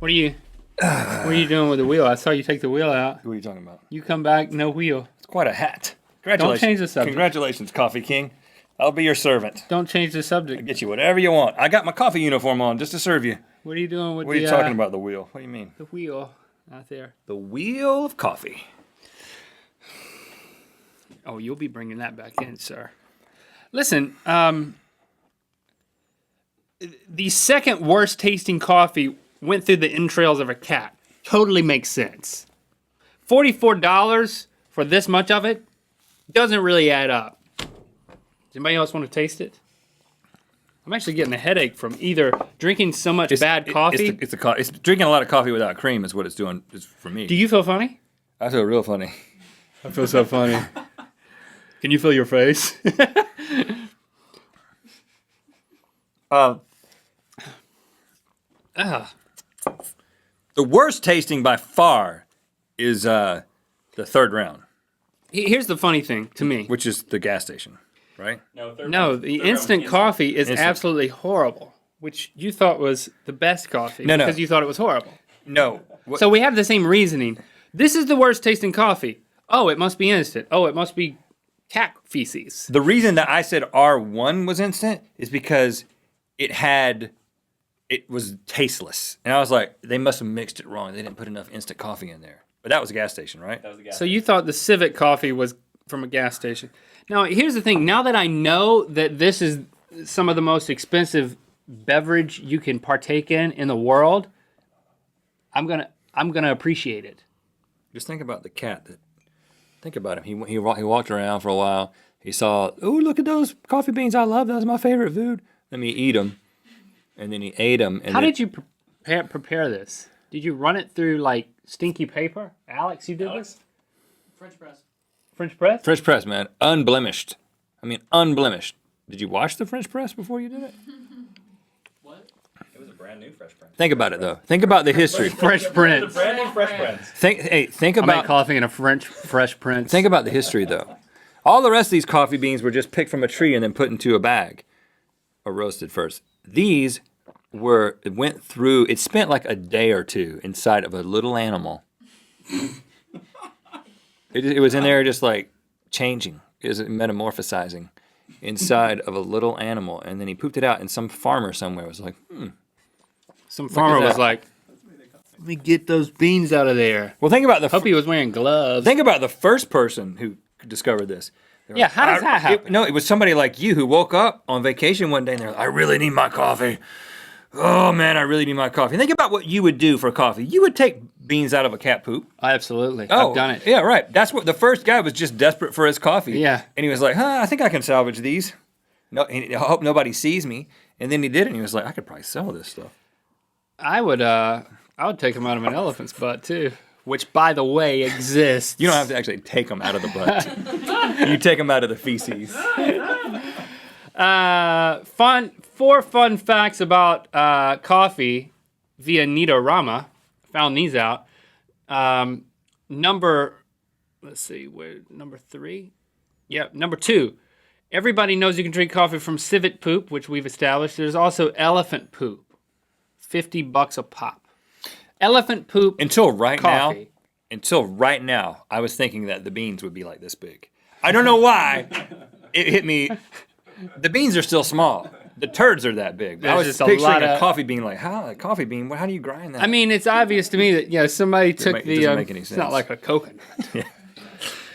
What are you doing with the wheel? I saw you take the wheel out. What are you talking about? You come back, no wheel. It's quite a hat. Congratulations. Don't change the subject. Congratulations, Coffee King. I'll be your servant. Don't change the subject. I'll get you whatever you want. I got my coffee uniform on just to serve you. What are you doing with What are you talking about, the wheel? What do you mean? The wheel out there. The wheel of coffee. Oh, you'll be bringing that back in, sir. Listen, the second worst tasting coffee went through the entrails of a cat. Totally makes sense. $44 for this much of it doesn't really add up. Does anybody else want to taste it? I'm actually getting a headache from either drinking so much bad coffee. It's drinking a lot of coffee without cream is what it's doing for me. Do you feel funny? I feel real funny. I feel so funny. Can you feel your face? The worst tasting by far is the third round, Here's the funny thing to me. which is the gas station, right? No, the instant coffee is absolutely horrible, which you thought was the best coffee No. because you thought it was horrible. No. So we have the same reasoning. This is the worst tasting coffee. Oh, it must be instant. Oh, it must be cat feces. The reason that I said R1 was instant is because it was tasteless. And I was like, they must have mixed it wrong. They didn't put enough instant coffee in there. But that was a gas station, right? That was a gas So you thought the Civic coffee was from a gas station. Now, here's the thing. Now that I know that this is some of the most expensive beverage you can partake in the world, I'm gonna appreciate it. Just think about the cat. Think about him. He walked around for a while. He saw, oh, look at those coffee beans. I love those. My favorite food. Let me eat them. And then he ate them. How did you prepare this? Did you run it through like stinky paper? Alex, you did this? French press. French press? French press, man. Unblemished. I mean, unblemished. Did you wash the French press before you did it? What? It was a brand new Fresh Prince. Think about it, though. Think about the history. Fresh Prince. Brand new Fresh Prince. Think I make about coffee in a Fresh Prince. think about the history, though. All the rest of these coffee beans were just picked from a tree and then put into a bag or roasted first. These it spent like a day or two inside of a little animal. It was in there just like changing. It was metamorphosizing inside of a little animal. And then he pooped it out and some farmer somewhere was like, Some farmer was that. like, let me get those beans out of there. Well, think about Hope he was wearing gloves. think about the first person who discovered this. They were Yeah, how does that happen? It was somebody like you who woke up on vacation one day and they're like, I really need my coffee. Oh, man, I really need my coffee. Think about what you would do for coffee. You would take beans out of a cat poop. Absolutely. Oh, I've done it. Yeah, right. That's what the first guy was, just desperate for his coffee. Yeah. And he was like, I think I can salvage these. No, and I hope nobody sees me. And then he did it, and he was like, I could probably sell this stuff. I would take them out of an elephant's butt too, which by the way exists. You don't have to actually take them out of the butt. You take them out of the feces. Four fun facts about coffee via Nita Rama. Found these out. Number 3? Yep, number 2. Everybody knows you can drink coffee from civet poop, which we've established. There's also elephant poop. $50 a pop. Elephant poop. Until right coffee. now, I was thinking that the beans would be like this big. I don't know why. It hit me. The beans are still small. The turds are that big. There's I was just a picturing lot a of- coffee bean like, how a coffee bean? How do you grind that? I mean, it's obvious to me that somebody took it the. doesn't make any It's not sense. like a coconut.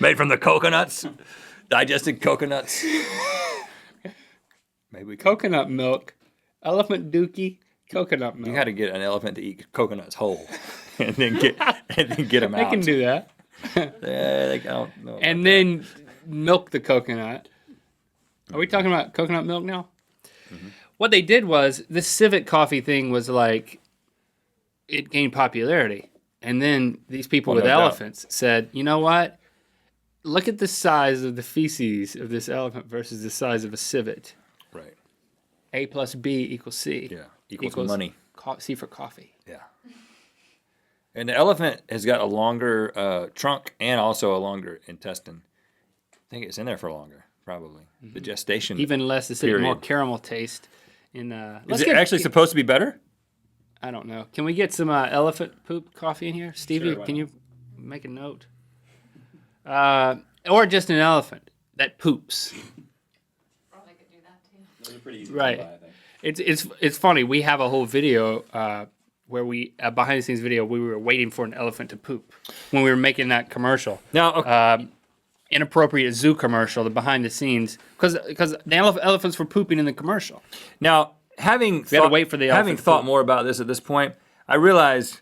Made from the coconuts, digested coconuts. Maybe Coconut milk, elephant dookie, coconut milk. you had to get an elephant to eat coconuts whole, and then get them They out. can do that. I don't know. And then milk the coconut. Are we talking about coconut milk now? Mm-hmm. What they did was, this civet coffee thing was like, it gained popularity. And then these people with no doubt. elephants said, you know what? Look at the size of the feces of this elephant versus the size of a civet. Right. A plus B equals C. Yeah. Equals money. C for coffee. Yeah. And the elephant has got a longer trunk and also a longer intestine. I think it's in there for longer, probably. Mm-hmm. The gestation. Even less acidic, more Period. caramel taste. In Is it actually supposed to be better? I don't know. Can we get some elephant poop coffee in here? Stevie, Sure, why can you make a note? Or just an elephant that poops. Probably could do that too. Those are pretty easy Right. to come by, I think. It's funny. We have a whole video where we behind the scenes video we were waiting for an elephant to poop when we were making that commercial. Now, okay. Inappropriate zoo commercial, the behind the scenes, because the elephants were pooping in the commercial. Now, having had to wait for the having elephant to thought poop. more about this at this point, I realized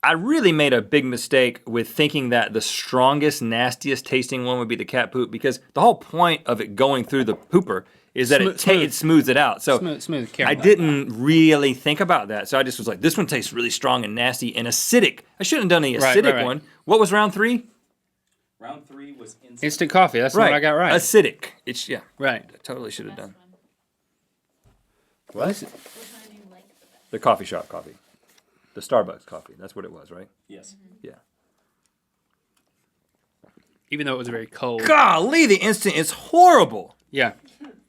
I really made a big mistake with thinking that the strongest, nastiest tasting one would be the cat poop, because the whole point of it going through the pooper is that it smooths it out. So Smooth I caramel. didn't really think about that. So I just was like, this one tastes really strong and nasty and acidic. I shouldn't have done the acidic right. one. What was round 3? Round 3 was instant. Instant coffee. That's what I got right. Acidic. It's I Right. totally should have Best done. one. What? Which one do you like the best? The coffee shop coffee. The Starbucks coffee. That's what it was, right? Yes. Yeah. Even though it was very cold. Golly, the instant is horrible. Yeah.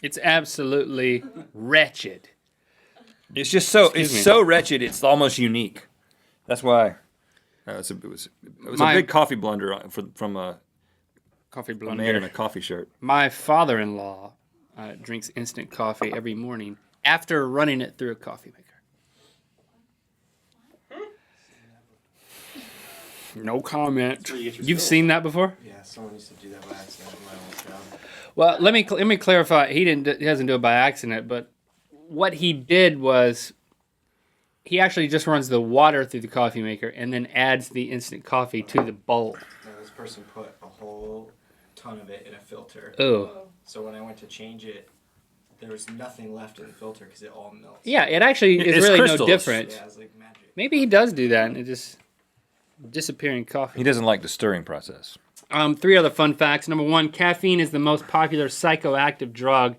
It's absolutely wretched. It's just so Excuse me. so wretched. It's almost unique. That's why it was My- a big coffee blunder from a Coffee man in blunder. a coffee shirt. My father-in-law drinks instant coffee every morning after running it through a coffee maker. No comment. where you get your You've spills. seen that before? Yeah, someone used to do that by accident in my old job. Well, let me clarify. He doesn't do it by accident, but what he did was he actually just runs the water through the coffee maker and then adds the instant coffee to the bowl. Now, this person put a whole ton of it in a filter. Oh. So when I went to change it, there was nothing left in the filter because it all melts. Yeah, it actually is It's really crystals. no different. Yeah, it's like magic. Maybe he does do that and it just disappearing coffee. He doesn't like the stirring process. 3 other fun facts. Number 1, caffeine is the most popular psychoactive drug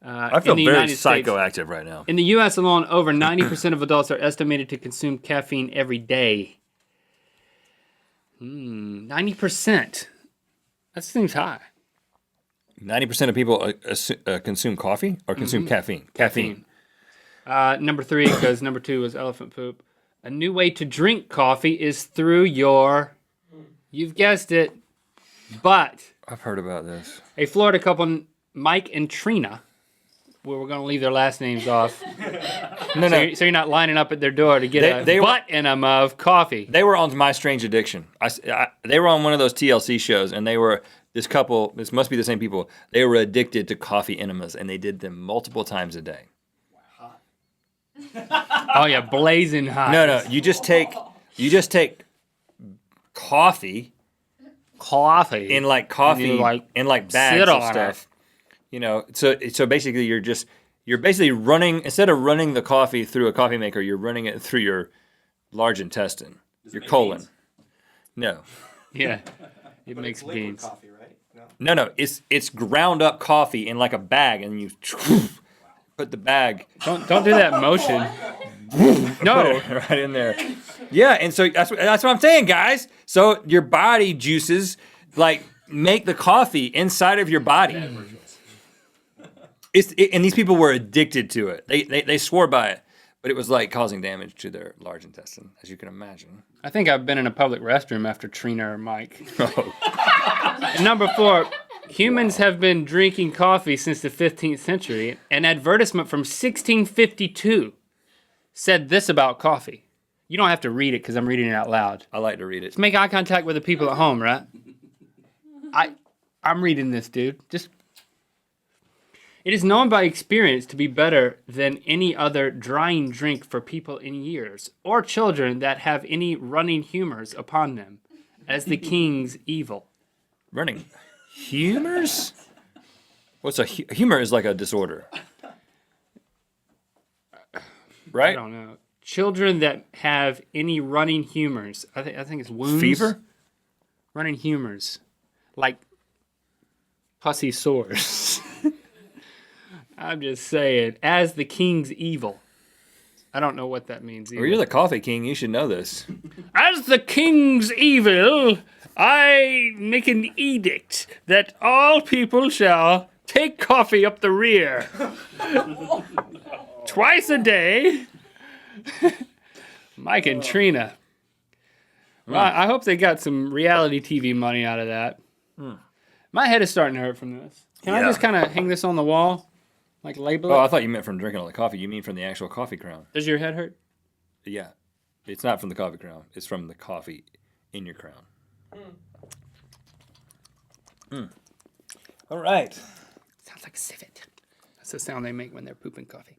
I feel in the very United States. psychoactive right now. In the U.S. alone, over 90% of adults are estimated to consume caffeine every day. 90%. That seems high. 90% of people consume coffee or consume caffeine. Caffeine. Number 3, because number 2 was elephant poop. A new way to drink coffee is through your, you've guessed it, butt. I've heard about this. A Florida couple, Mike and Trina, where we're going to leave their last names off. No, So you're not lining up at their door to get They a were- butt in them of coffee. They were on My Strange Addiction. They were on one of those TLC shows, and they were this couple. This must be the same people. They were addicted to coffee enemas, and they did them multiple times a day. Oh yeah, blazing hot. No, you just take coffee Coffee. in like coffee And you, like, in like bags sit of on stuff. You know, so basically you're basically running, instead of running the coffee through a coffee maker, you're running it through your large intestine, Does it your make colon. beans? No. Yeah, it But makes it's liquid beans. coffee, right? No. No, it's ground up coffee in like a bag, and you put the bag Don't do that motion. No. right in there. Yeah, and so that's what I'm saying, guys. So your body juices like make the coffee inside of your body. And these people were addicted to it. They swore by it, but it was like causing damage to their large intestine, as you can imagine. I think I've been in a public restroom after Trina or Mike. Oh. And number 4, humans have been drinking coffee since the 15th century. An advertisement from 1652 said this about coffee. You don't have to read it because I'm reading it out loud. I like to read it. Make eye contact with the people at home, right? I'm reading this, dude. It is known by experience to be better than any other drying drink for people in years, or children that have any running humors upon them, as the king's evil. Running humors? What's a humor? Is like a disorder, I right? don't know. Children that have any running humors. I think it's wounds. Fever? Running humors. Like pussy sores. I'm just saying, as the king's evil. I don't know what that means either. Well, you're the coffee king. You should know this. As the king's evil, I make an edict that all people shall take coffee up the rear twice a day Mike and Trina. Well, I hope they got some reality TV money out of that. My head is starting to hurt from this. Can I Yeah. just kind of hang this on the wall? Like label it? Oh, I thought you meant from drinking all the coffee. You mean from the actual coffee crown? Does your head hurt? Yeah. It's not from the coffee crown. It's from the coffee in your crown. All right. Sounds like a civet. That's the sound they make when they're pooping coffee.